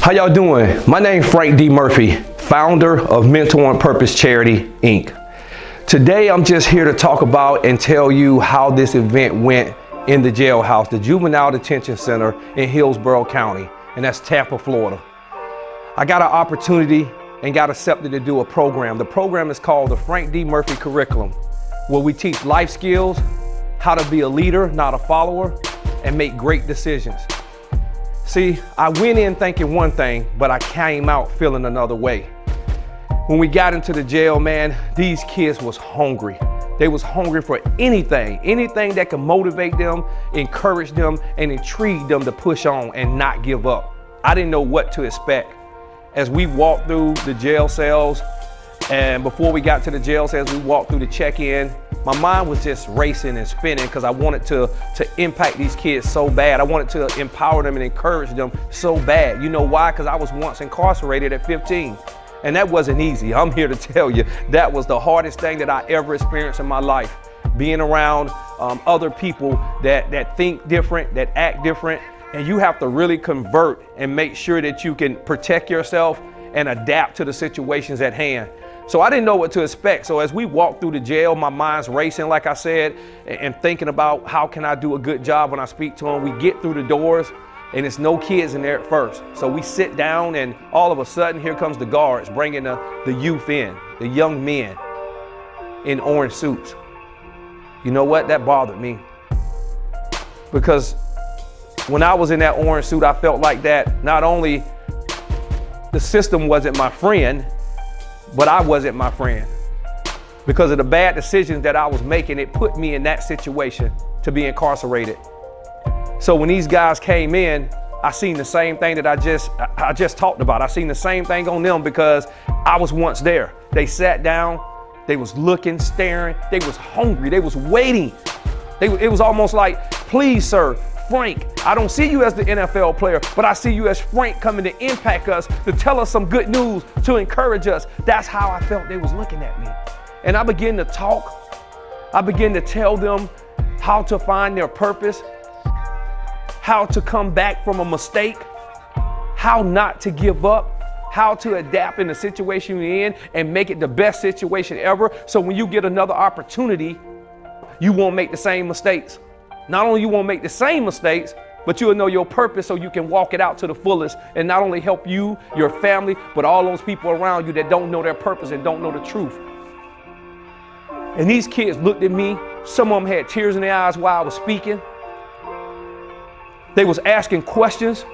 How y'all doing? My name is Frank D. Murphy, founder of Mentor on Purpose Charity, Inc. Today, I'm just here to talk about and tell you how this event went in the jailhouse, the Juvenile Detention Center in Hillsborough County, and that's Tampa, Florida. I got an opportunity and got accepted to do a program. The program is called the Frank D. Murphy Curriculum, where we teach life skills, how to be a leader, not a follower, and make great decisions. See, I went in thinking one thing, but I came out feeling another way. When we got into the jail, man, these kids was hungry. They was hungry for anything that could motivate them, encourage them, and intrigue them to push on and not give up. I didn't know what to expect. As we walked through the jail cells, and before we got to the jail cells, we walked through the check-in, my mind was just racing and spinning because I wanted to impact these kids so bad. I wanted to empower them and encourage them so bad. You know why? Because I was once incarcerated at 15. And that wasn't easy. I'm here to tell you that was the hardest thing that I ever experienced in my life. Being around other people that think different, that act different, and you have to really convert and make sure that you can protect yourself and adapt to the situations at hand. So I didn't know what to expect. So as we walked through the jail, my mind's racing, like I said, and thinking about how can I do a good job when I speak to them. We get through the doors and it's no kids in there at first. So we sit down and all of a sudden here comes the guards bringing the youth in, the young men in orange suits. You know what? That bothered me. Because when I was in that orange suit, I felt like that not only the system wasn't my friend, but I wasn't my friend. Because of the bad decisions that I was making, it put me in that situation to be incarcerated. So when these guys came in, I seen the same thing that I just talked about. I seen the same thing on them because I was once there. They sat down, they was looking, staring, they was hungry, they was waiting. It was almost like, please, sir, Frank, I don't see you as the NFL player, but I see you as Frank coming to impact us, to tell us some good news, to encourage us. That's how I felt they was looking at me. And I began to talk. I began to tell them how to find their purpose, how to come back from a mistake, how not to give up, how to adapt in the situation you're in and make it the best situation ever. So when you get another opportunity, you won't make the same mistakes. Not only you won't make the same mistakes, but you'll know your purpose so you can walk it out to the fullest and not only help you, your family, but all those people around you that don't know their purpose and don't know the truth. And these kids looked at me. Some of them had tears in their eyes while I was speaking. They was asking questions.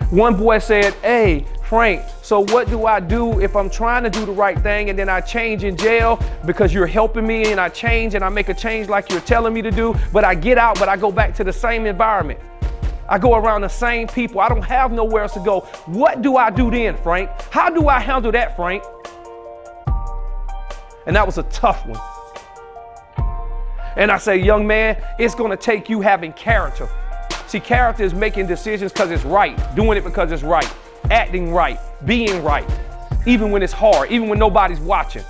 One boy said, "Hey, Frank, so what do I do if I'm trying to do the right thing and then I change in jail because you're helping me and I change and I make a change like you're telling me to do, but I get out, but I go back to the same environment. I go around the same people. I don't have nowhere else to go. What do I do then, Frank? How do I handle that, Frank?" And that was a tough one. And I say, young man, it's gonna take you having character. See, character is making decisions because it's right, doing it because it's right, acting right, being right, even when it's hard, even when nobody's watching.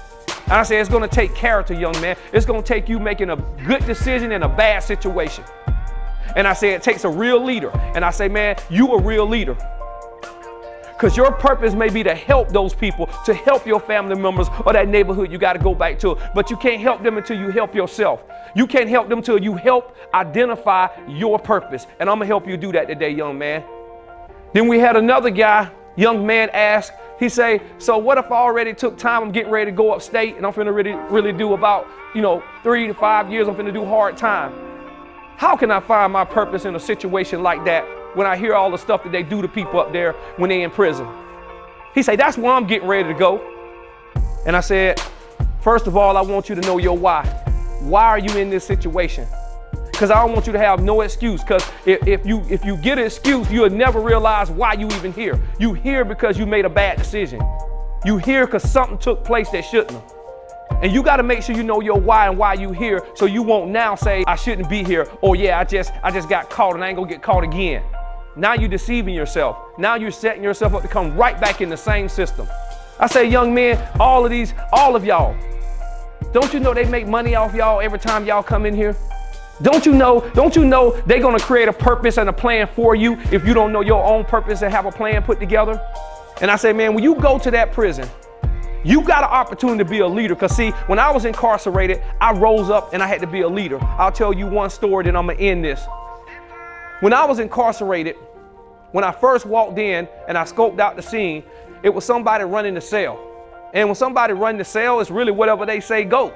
And I say it's gonna take character, young man. It's gonna take you making a good decision in a bad situation. And I say it takes a real leader. And I say, man, you a real leader. Because your purpose may be to help those people, to help your family members or that neighborhood you got to go back to. But you can't help them until you help yourself. You can't help them until you help identify your purpose. And I'm going to help you do that today, young man. Then we had another guy, young man asked, he say, so what if I already took time, I'm getting ready to go upstate and I'm finna really do about, 3 to 5 years, I'm finna do hard time. How can I find my purpose in a situation like that when I hear all the stuff that they do to people up there when they're in prison? He said, that's where I'm getting ready to go. And I said, first of all, I want you to know your why. Why are you in this situation? Because I don't want you to have no excuse. Because if you get an excuse, you'll never realize why you even here. You here because you made a bad decision. You here because something took place that shouldn't have. And you got to make sure you know your why and why you here, so you won't now say, I shouldn't be here. Or yeah, I just got caught and I ain't gonna get caught again. Now you're deceiving yourself. Now you're setting yourself up to come right back in the same system. I say, young men, all of y'all, don't you know they make money off y'all every time y'all come in here? Don't you know they're gonna create a purpose and a plan for you if you don't know your own purpose and have a plan put together? And I say, man, when you go to that prison, you got an opportunity to be a leader. Because see, when I was incarcerated, I rose up and I had to be a leader. I'll tell you one story, then I'm gonna end this. When I was incarcerated, when I first walked in and I scoped out the scene, it was somebody running the cell. And when somebody running the cell, it's really whatever they say goes.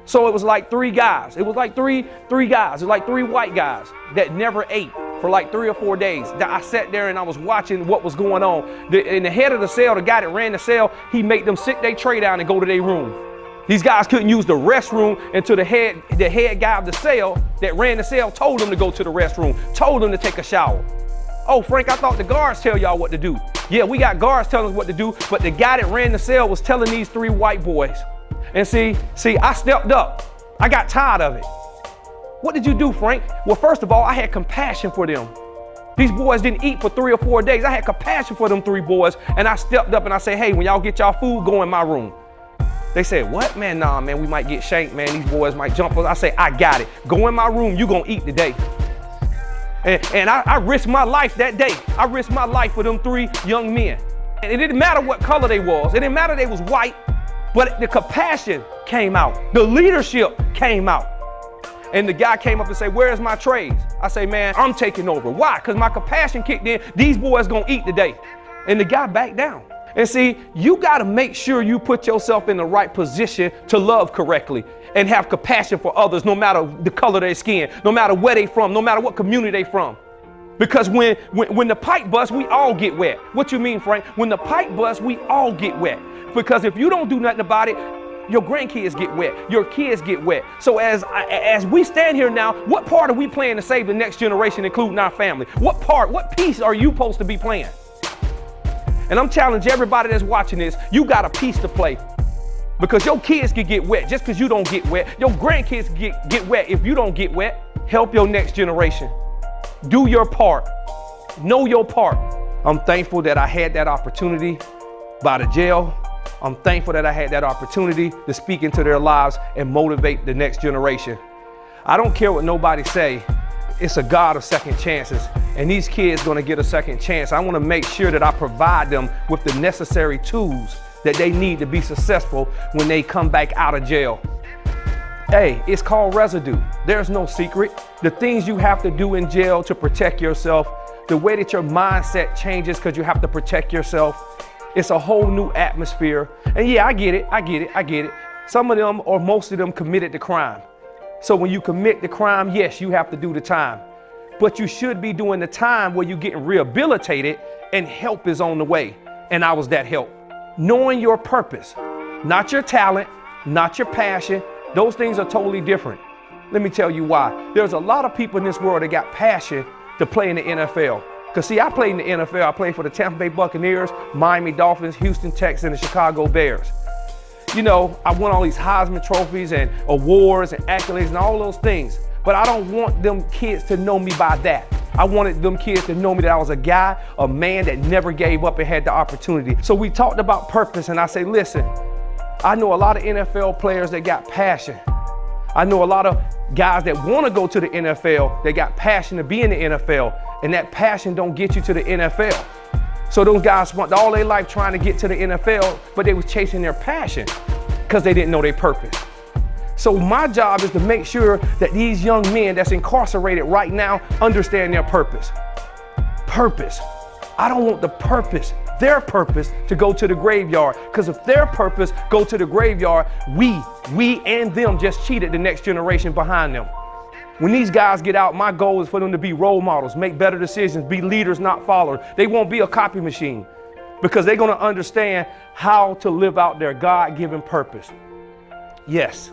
So it was like three guys. It was like three guys. It was like three white guys that never ate for like 3 or 4 days. I sat there and I was watching what was going on. In the head of the cell, the guy that ran the cell, he made them sit their tray down and go to their room. These guys couldn't use the restroom until the head guy of the cell that ran the cell told them to go to the restroom, told them to take a shower. Oh, Frank, I thought the guards tell y'all what to do. Yeah, we got guards telling us what to do, but the guy that ran the cell was telling these three white boys. And see, I stepped up. I got tired of it. What did you do, Frank? Well, first of all, I had compassion for them. These boys didn't eat for 3 or 4 days. I had compassion for them three boys, and I stepped up and I said, hey, when y'all get y'all food, go in my room. They said, what, man? Nah, man, we might get shanked, man. These boys might jump us. I say, I got it. Go in my room. You gonna eat today. And I risked my life that day. I risked my life for them three young men. And it didn't matter what color they was. It didn't matter they was white, but the compassion came out. The leadership came out. And the guy came up and said, where's my trays? I say, man, I'm taking over. Why? Because my compassion kicked in. These boys gonna eat today. And the guy backed down. And see, you gotta make sure you put yourself in the right position to love correctly and have compassion for others, no matter the color of their skin, no matter where they from, no matter what community they from. Because when the pipe busts, we all get wet. What you mean, Frank? When the pipe busts, we all get wet. Because if you don't do nothing about it, your grandkids get wet, your kids get wet. So as we stand here now, what part are we playing to save the next generation, including our family? What piece are you supposed to be playing? And I'm challenging everybody that's watching this, you got a piece to play. Because your kids can get wet just because you don't get wet. Your grandkids get wet if you don't get wet. Help your next generation. Do your part. Know your part. I'm thankful that I had that opportunity by the jail. I'm thankful that I had that opportunity to speak into their lives and motivate the next generation. I don't care what nobody say. It's a God of second chances. And these kids gonna get a second chance. I wanna make sure that I provide them with the necessary tools that they need to be successful when they come back out of jail. Hey, it's called residue. There's no secret. The things you have to do in jail to protect yourself, the way that your mindset changes because you have to protect yourself, it's a whole new atmosphere. And yeah, I get it. Some of them or most of them committed the crime. So when you commit the crime, yes, you have to do the time. But you should be doing the time where you're getting rehabilitated and help is on the way. And I was that help. Knowing your purpose, not your talent, not your passion, those things are totally different. Let me tell you why. There's a lot of people in this world that got passion to play in the NFL. Because see, I played in the NFL. I played for the Tampa Bay Buccaneers, Miami Dolphins, Houston Texans, and the Chicago Bears. You know, I won all these Heisman trophies and awards and accolades and all those things. But I don't want them kids to know me by that. I wanted them kids to know me that I was a guy, a man that never gave up and had the opportunity. So we talked about purpose, and I say, listen, I know a lot of NFL players that got passion. I know a lot of guys that want to go to the NFL, they got passion to be in the NFL, and that passion don't get you to the NFL. So those guys spent all their life trying to get to the NFL, but they was chasing their passion because they didn't know their purpose. So my job is to make sure that these young men that's incarcerated right now understand their purpose. Purpose. I don't want their purpose to go to the graveyard, because if their purpose go to the graveyard, we and them just cheated the next generation behind them. When these guys get out, my goal is for them to be role models, make better decisions, be leaders, not followers. They won't be a copy machine because they're going to understand how to live out their God-given purpose. Yes,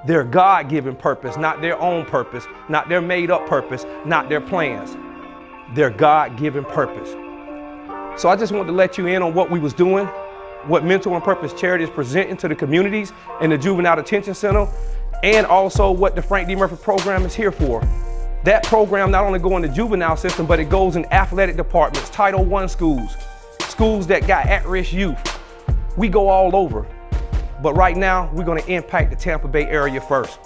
their God-given purpose, not their own purpose, not their made-up purpose, not their plans. Their God-given purpose. So I just wanted to let you in on what we was doing, what Mental and Purpose Charity is presenting to the communities in the Juvenile Detention Center, and also what the Frank D. Murphy program is here for. That program not only goes in the juvenile system, but it goes in athletic departments, Title I schools, schools that got at-risk youth. We go all over. But right now, we're going to impact the Tampa Bay area first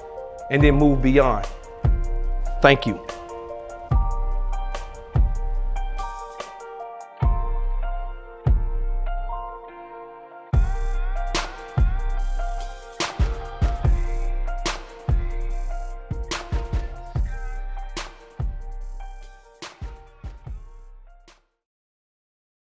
and then move beyond. Thank you.